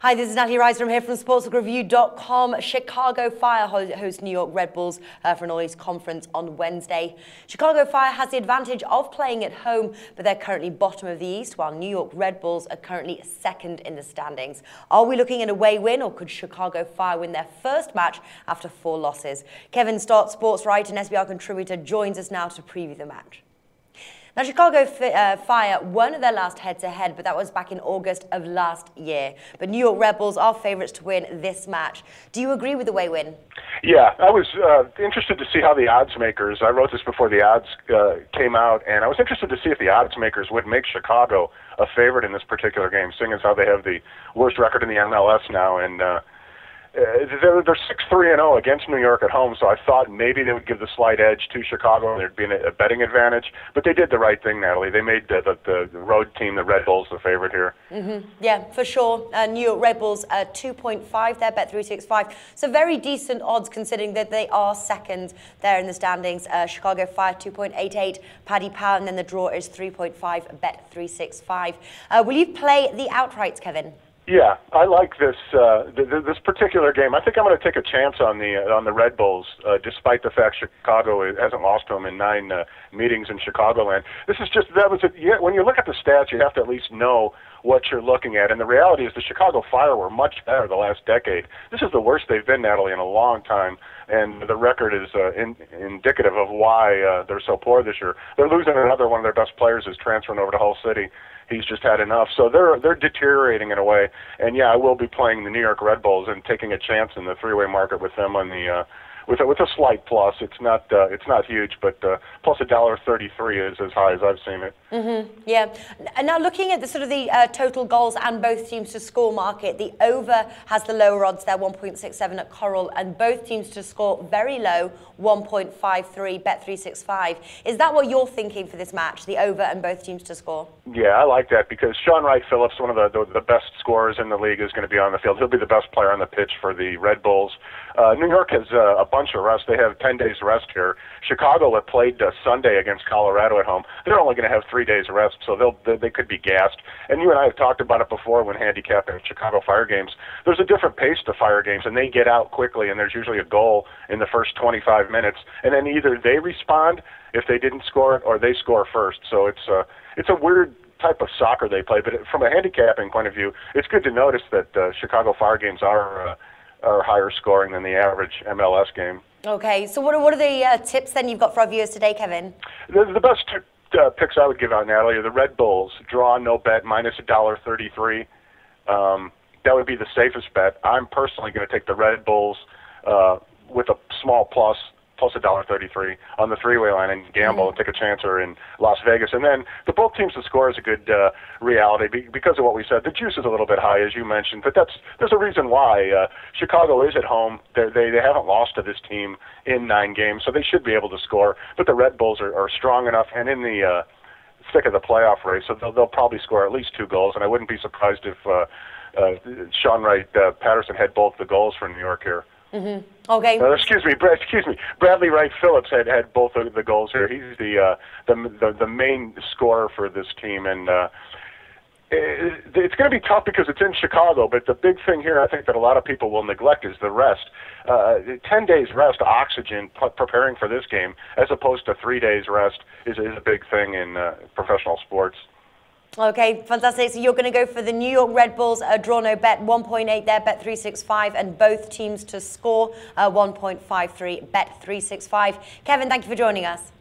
Hi, this is Natalie Rydstrom here from SportsBook Chicago Fire host New York Red Bulls for an All-East conference on Wednesday. Chicago Fire has the advantage of playing at home, but they're currently bottom of the East, while New York Red Bulls are currently second in the standings. Are we looking at a away win, or could Chicago Fire win their first match after 4 losses? Kevin Stott, sports writer and SBR contributor, joins us now to preview the match. Now, Chicago Fire won their last head-to-head, but that was back in August of last year. But New York Red Bulls are favourites to win this match. Do you agree with the away win? Yeah, I was interested to see how the odds makers, I wrote this before the odds came out, and I was interested to see if the odds makers would make Chicago a favorite in this particular game, seeing as how they have the worst record in the MLS now, and they're 6-3-0 against New York at home, so I thought maybe they would give the slight edge to Chicago and there'd be a betting advantage. But they did the right thing, Natalie. They made the road team, the Red Bulls, the favorite here. Yeah, for sure. New York Red Bulls 2.5 there, Bet365. So very decent odds considering that they are second there in the standings. Chicago Fire 2.88, Paddy Power, and then the draw is 3.5, Bet365. Will you play the outrights, Kevin? Yeah, I like this this particular game. I think I'm going to take a chance on the Red Bulls, despite the fact Chicago hasn't lost to them in 9 meetings in Chicagoland. This is just when you look at the stats, you have to at least know what you're looking at. And the reality is the Chicago Fire were much better the last decade. This is the worst they've been, Natalie, in a long time. And the record is indicative of why they're so poor this year. They're losing another one of their best players is transferring over to Hull City. He's just had enough. So they're deteriorating in a way. And yeah, I will be playing the New York Red Bulls and taking a chance in the three-way market with them on the with a slight plus. It's not huge, but plus $1.33 is as high as I've seen it. Yeah. And now looking at the sort of the total goals and both teams to score market, the over has the lower odds there, 1.67 at Coral, and both teams to score very low, 1.53, Bet365. Is that what you're thinking for this match, the over and both teams to score? Yeah, I like that because Sean Wright-Phillips, one of the best scorers in the league, is going to be on the field. He'll be the best player on the pitch for the Red Bulls. New York has a bunch of rest. They have 10 days rest here. Chicago had played Sunday against Colorado at home. They're only going to have 3 days rest, so they could be gassed. And you and I have talked about it before when handicapping Chicago Fire games. There's a different pace to Fire games, and they get out quickly, and there's usually a goal in the first 25 minutes. And then either they respond if they didn't score it, or they score first. So it's a weird type of soccer they play. But from a handicapping point of view, it's good to notice that Chicago Fire games are higher scoring than the average MLS game. Okay, so what are the tips then you've got for our viewers today, Kevin? The best picks I would give out, Natalie, are the Red Bulls, draw, no bet, minus $1.33. That would be the safest bet. I'm personally going to take the Red Bulls with a small plus $1.33 on the three-way line and gamble and take a chancer in Las Vegas. And then the both teams to score is a good reality because of what we said. The juice is a little bit high, as you mentioned, but there's a reason why. Chicago is at home. They haven't lost to this team in 9 games, so they should be able to score. But the Red Bulls are strong enough and in the thick of the playoff race, so they'll probably score at least 2 goals. And I wouldn't be surprised if Sean Wright-Patterson had both the goals for New York here. Okay. Excuse me. Bradley Wright-Phillips had both of the goals here. He's the main scorer for this team, and it's going to be tough because it's in Chicago. But the big thing here, I think that a lot of people will neglect, is the rest. 10 days rest, oxygen, preparing for this game, as opposed to 3 days rest, is a big thing in professional sports. Okay, fantastic. So you're going to go for the New York Red Bulls, draw no bet, 1.8 there, Bet365, and both teams to score, 1.53, Bet365. Kevin, thank you for joining us.